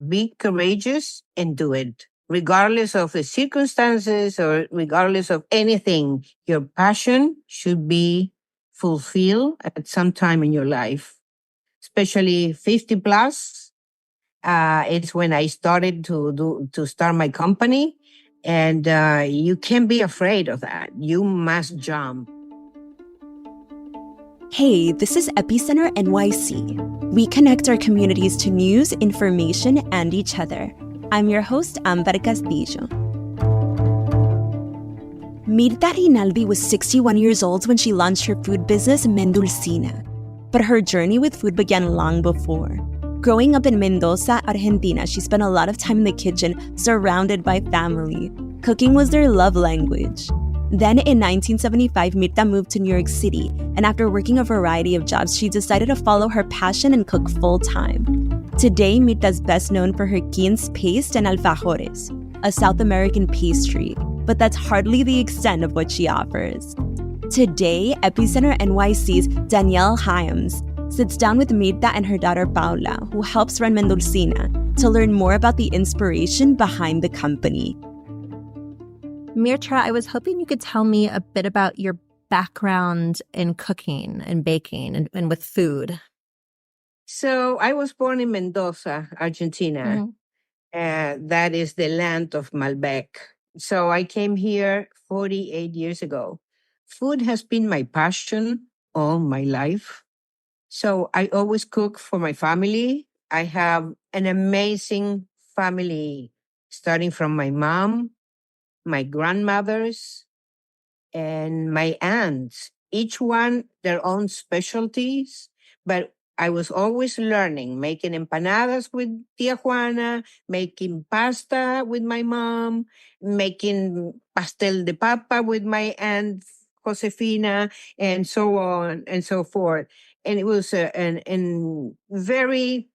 Be courageous and do it. Regardless of the circumstances or regardless of anything, your passion should be fulfilled at some time in your life, especially 50 plus. It's when I started to start my company. And you can't be afraid of that. You must jump. Hey, this is Epicenter NYC. We connect our communities to news, information, and each other. I'm your host, Amber Castillo. Mirta Rinaldi was 61 years old when she launched her food business, Mendulcina. But her journey with food began long before. Growing up in Mendoza, Argentina, she spent a lot of time in the kitchen, surrounded by family. Cooking was their love language. Then in 1975, Mirta moved to New York City, and after working a variety of jobs, she decided to follow her passion and cook full-time. Today, Mirta is best known for her quince paste and alfajores, a South American pastry, but that's hardly the extent of what she offers. Today, Epicenter NYC's Danielle Hyams sits down with Mirta and her daughter Paola, who helps run Mendulcina, to learn more about the inspiration behind the company. Mirta, I was hoping you could tell me a bit about your background in cooking and baking and with food. So I was born in Mendoza, Argentina. That is the land of Malbec. So I came here 48 years ago. Food has been my passion all my life. So I always cook for my family. I have an amazing family, starting from my mom, my grandmothers, and my aunts. Each one their own specialties, but I was always learning, making empanadas with Tia Juana, making pasta with my mom, making pastel de papa with my aunt Josefina, and so on and so forth. And it was a very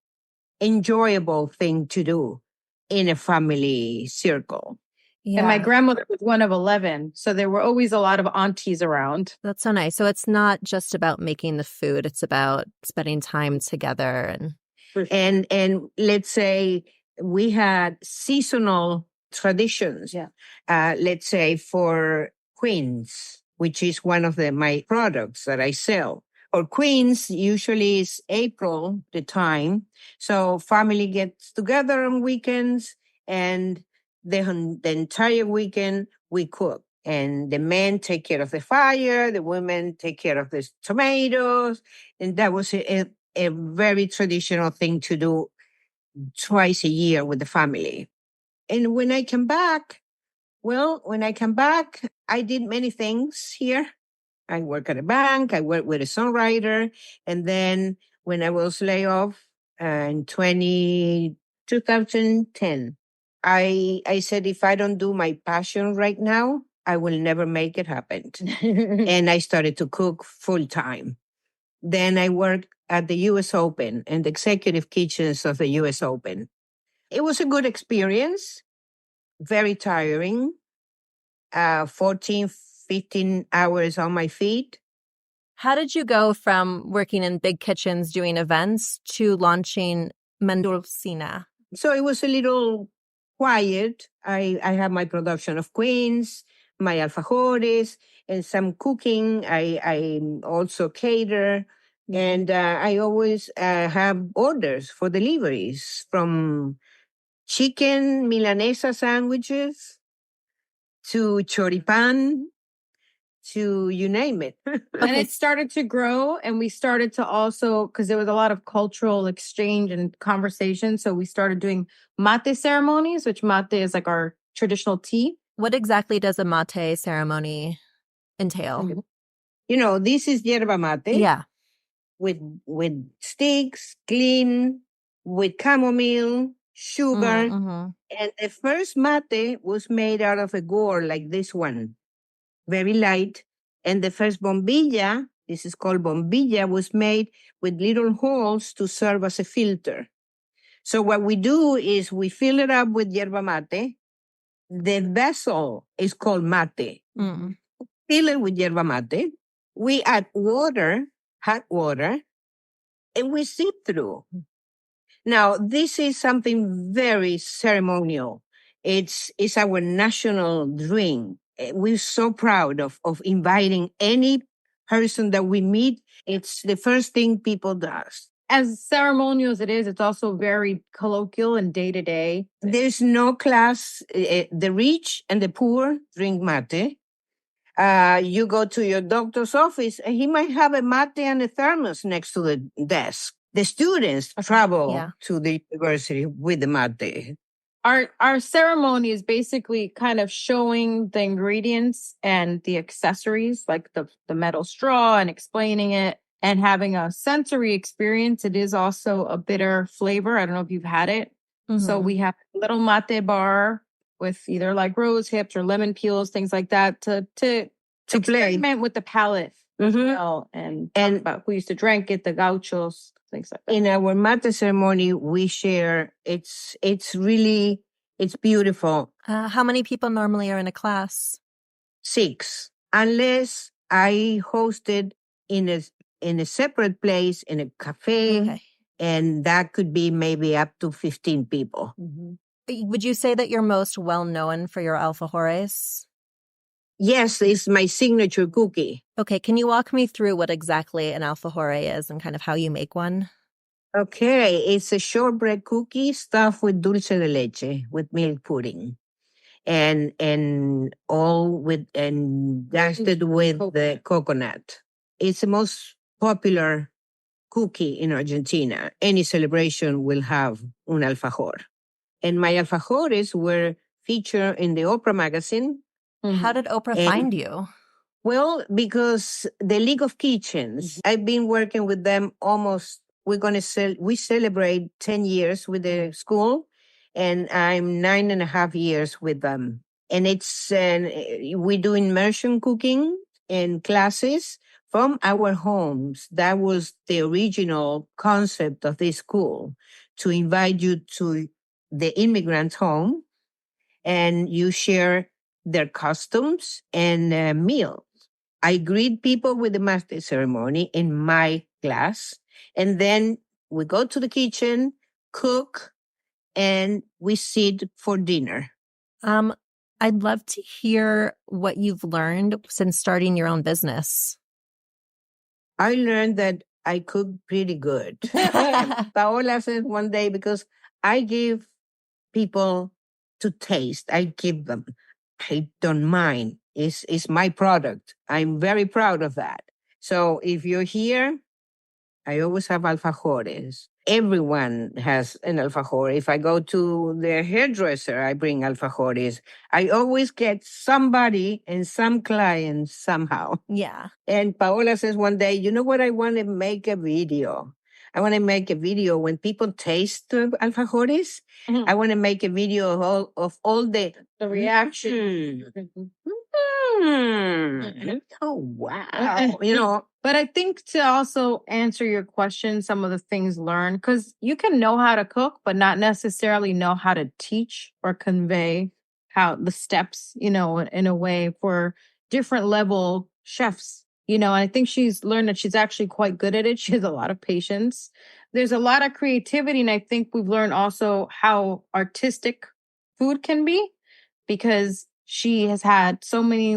enjoyable thing to do in a family circle. Yeah. And my grandmother was one of 11, so there were always a lot of aunties around. That's so nice. So it's not just about making the food; it's about spending time together. And let's say we had seasonal traditions. Yeah. Let's say for queens, which is one of my products that I sell. Or queens usually is April the time, so family gets together on weekends and the entire weekend we cook, and the men take care of the fire, the women take care of the tomatoes, and that was a very traditional thing to do twice a year with the family. And when I came back, I did many things here. I work at a bank, I work with a songwriter, and then when I was laid off in 2010, I said, if I don't do my passion right now, I will never make it happen. And I started to cook full time. Then I worked at the U.S. Open and the executive kitchens of the U.S. Open. It was a good experience, very tiring, 14, 15 hours on my feet. How did you go from working in big kitchens doing events to launching Mendulcina? So it was a little quiet. I have my production of queens, my alfajores, and some cooking. I also cater. And I always have orders for deliveries, from chicken milanesa sandwiches to choripan to you name it. And it started to grow, and we started to also, because there was a lot of cultural exchange and conversation, so we started doing mate ceremonies, which mate is like our traditional tea. What exactly does a mate ceremony entail? You know, this is yerba mate. Yeah. With sticks, clean, with chamomile, sugar. And the first mate was made out of a gourd like this one, very light. And the first bombilla, this is called bombilla, was made with little holes to serve as a filter. So what we do is we fill it up with yerba mate. The vessel is called mate. Fill it with yerba mate. We add water, hot water, and we sip through. Now, this is something very ceremonial. It's our national drink. We're so proud of inviting any person that we meet. It's the first thing people does. As ceremonial as it is, it's also very colloquial and day to day. There's no class. The rich and the poor drink mate. You go to your doctor's office, and he might have a mate and a thermos next to the desk. The students travel to the university with the mate. Our ceremony is basically kind of showing the ingredients and the accessories, like the metal straw, and explaining it and having a sensory experience. It is also a bitter flavor. I don't know if you've had it. So we have a little mate bar with either like rose hips or lemon peels, things like that, to experiment with the palate. And about who used to drink it, the gauchos, things like that. In our mate ceremony, we share. It's beautiful. How many people normally are in a class? 6, unless I hosted in a separate place, in a cafe, and that could be maybe up to 15 people. Would you say that you're most well known for your alfajores? Yes, it's my signature cookie. Okay, can you walk me through what exactly an alfajore is and kind of how you make one? Okay, it's a shortbread cookie stuffed with dulce de leche, with milk pudding, and dusted with the coconut. It's the most popular cookie in Argentina. Any celebration will have un alfajor. And my alfajores were featured in the Oprah magazine. How did Oprah find you? Well, because the League of Kitchens, I've been working with them almost, we celebrate 10 years with the school, and I'm 9.5 years with them. And we do immersion cooking and classes from our homes. That was the original concept of this school, to invite you to the immigrant's home, and you share their customs and meals. I greet people with the mate ceremony in my class, and then we go to the kitchen, cook, and we sit for dinner. I'd love to hear what you've learned since starting your own business. I learned that I cook pretty good. Paola said one day, because I give people to taste, I give them. I don't mind. It's my product. I'm very proud of that. So if you're here, I always have alfajores. Everyone has an alfajor. If I go to the hairdresser, I bring alfajores. I always get somebody and some clients somehow. Yeah. And Paola says one day, you know what? I want to make a video. I want to make a video when people taste the alfajores. I want to make a video of all the reaction. Oh, wow. But I think to also answer your question, some of the things learned, because you can know how to cook, but not necessarily know how to teach or convey how the steps, in a way for different level chefs. And I think she's learned that she's actually quite good at it. She has a lot of patience. There's a lot of creativity. And I think we've learned also how artistic food can be, because she has had so many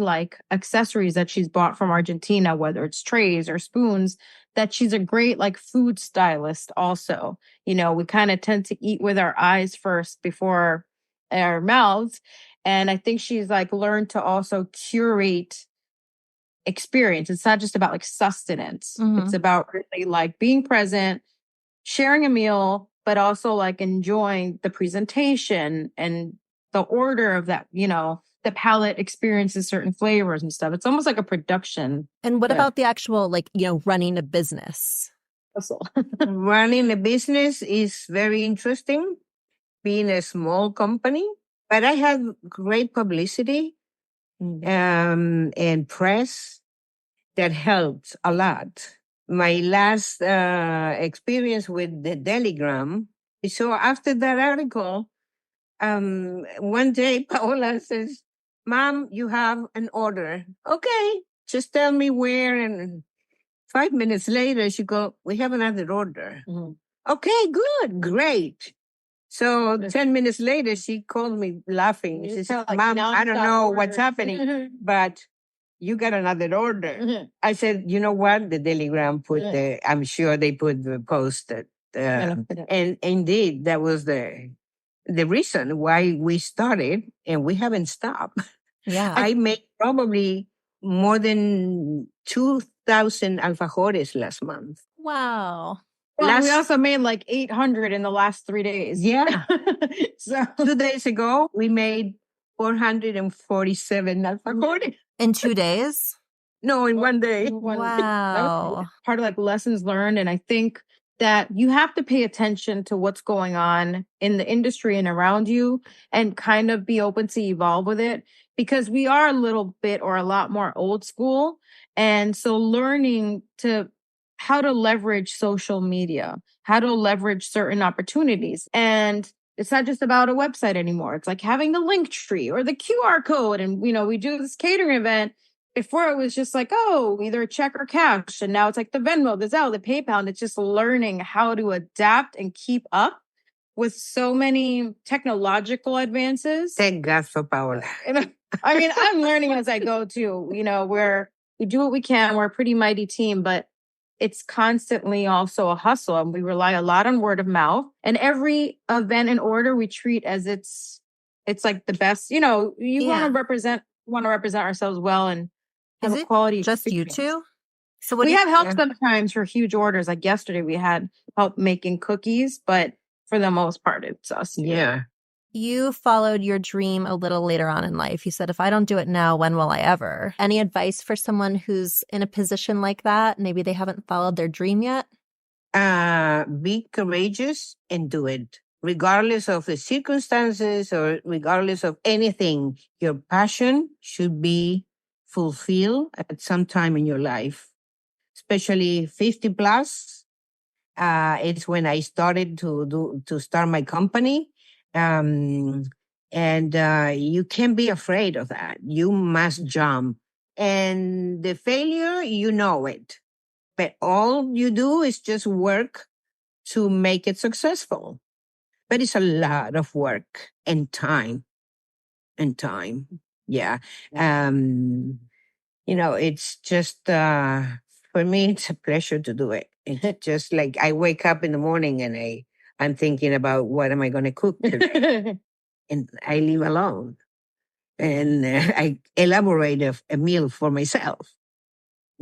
accessories that she's bought from Argentina, whether it's trays or spoons, that she's a great food stylist also. We kind of tend to eat with our eyes first before our mouths. And I think she's learned to also curate experience. It's not just about sustenance. It's about really being present, sharing a meal, but also enjoying the presentation and the order of that, the palate experiences certain flavors and stuff. It's almost like a production. And what about the actual, running a business? Running a business is very interesting, being a small company. But I have great publicity and press that helped a lot. My last experience with the Deligram. So after that article, one day Paola says, Mom, you have an order. Okay, just tell me where. And 5 minutes later, she go, we have another order. Okay, good, great. So 10 minutes later, she called me laughing. She said, Mom, I don't know what's happening, but you got another order. I said, you know what? The Deligram put I'm sure they put the post that, and indeed, that was the reason why we started, and we haven't stopped. Yeah. I made probably more than 2,000 alfajores last month. Wow. Well, we also made like 800 in the last 3 days. Yeah. So 2 days ago, we made 447 alfajores. In 2 days? No, in 1 day. Wow. Part of like lessons learned. And I think that you have to pay attention to what's going on in the industry and around you and kind of be open to evolve with it, because we are a little bit or a lot more old school. And so learning to how to leverage social media, how to leverage certain opportunities. And it's not just about a website anymore. It's like having the link tree or the QR code. And, we do this catering event. Before it was just like, oh, either a check or cash. And now it's like the Venmo, the Zelle, the PayPal. And it's just learning how to adapt and keep up with so many technological advances. Thank God for Paola. I mean, I'm learning as I go too. Where we do what we can. We're a pretty mighty team, but it's constantly also a hustle. And we rely a lot on word of mouth. And every event and order we treat as it's like the best. Want to represent ourselves well and is it quality just experience. you two? So what we have help sometimes for huge orders. Like yesterday, we had help making cookies, but for the most part, it's us. Yeah. You followed your dream a little later on in life. You said, if I don't do it now, when will I ever? Any advice for someone who's in a position like that? Maybe they haven't followed their dream yet? Be courageous and do it. Regardless of the circumstances or regardless of anything, your passion should be fulfilled at some time in your life, especially 50 plus. It's when I started to start my company. And you can't be afraid of that. You must jump. And the failure, you know it. But all you do is just work to make it successful. But it's a lot of work and time. Yeah. It's just, for me, it's a pleasure to do it. It's just like I wake up in the morning and I'm thinking about what am I going to cook today? And I live alone. And I elaborate a meal for myself.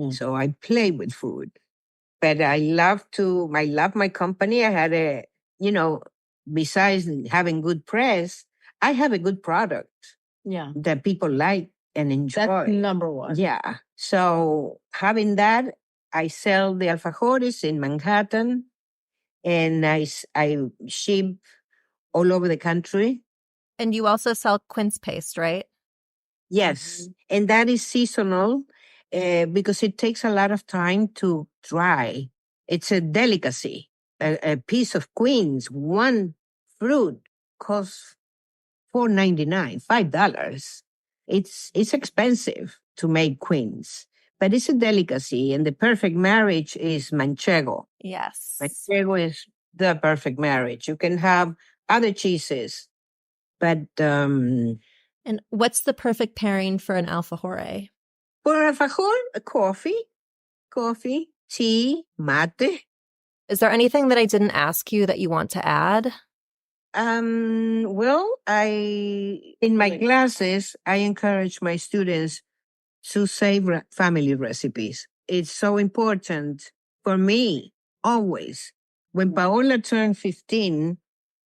So I play with food. But I love my company. I had besides having good press, I have a good product. Yeah. That people like and enjoy. That's number one. Yeah. So having that, I sell the alfajores in Manhattan, and I ship all over the country. And you also sell quince paste, right? Yes. Mm-hmm. And that is seasonal because it takes a lot of time to dry. It's a delicacy. A piece of quince, one fruit, costs $4.99, $5. It's expensive to make quince, but it's a delicacy, and the perfect marriage is manchego. Yes. Manchego is the perfect marriage. You can have other cheeses, but And what's the perfect pairing for an alfajore? For alfajor, coffee, tea, mate. Is there anything that I didn't ask you that you want to add? Well, in my classes, I encourage my students to save family recipes. It's so important for me, always. When Paola turned 15,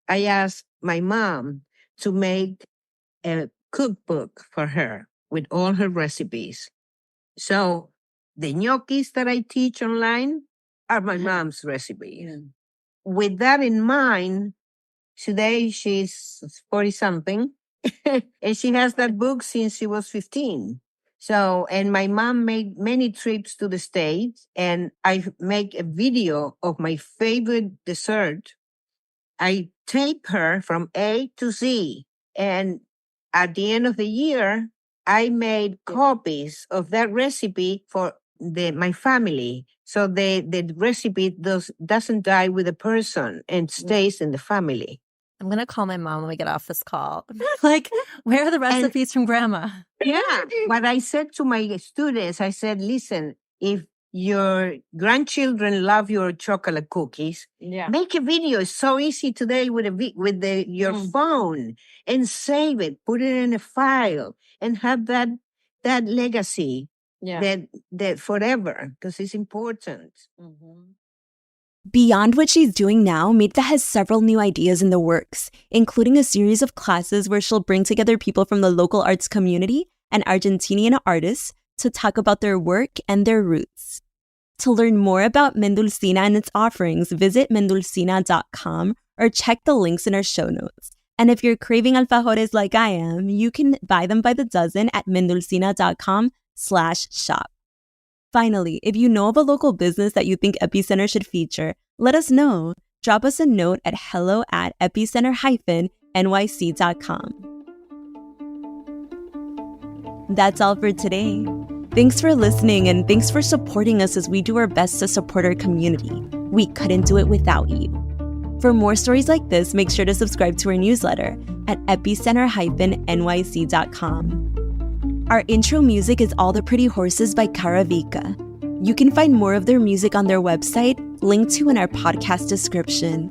I asked my mom to make a cookbook for her with all her recipes. So the gnocchis that I teach online are my mom's recipes. Yeah. With that in mind, today she's 40-something, and she has that book since she was 15. So, and my mom made many trips to the States, and I make a video of my favorite dessert. I tape her from A to Z, and at the end of the year, I made copies of that recipe for my family. So the recipe doesn't die with the person and stays in the family. I'm going to call my mom when we get off this call. Like, where are the recipes from Grandma? Yeah. What I said to my students, I said, listen, if your grandchildren love your chocolate cookies, make a video. It's so easy today with your phone, and save it, put it in a file, and have that legacy that forever, because it's important. Mm-hmm. Beyond what she's doing now, Mirta has several new ideas in the works, including a series of classes where she'll bring together people from the local arts community and Argentinian artists to talk about their work and their roots. To learn more about Mendulcina and its offerings, visit Mendulcina.com or check the links in our show notes. And if you're craving alfajores like I am, you can buy them by the dozen at Mendulcina.com/shop. Finally, if you know of a local business that you think Epicenter should feature, let us know. Drop us a note at hello@epicenter-nyc.com. That's all for today. Thanks for listening, and thanks for supporting us as we do our best to support our community. We couldn't do it without you. For more stories like this, make sure to subscribe to our newsletter at epicenter-nyc.com. Our intro music is All the Pretty Horses by Karavika. You can find more of their music on their website, linked to in our podcast description.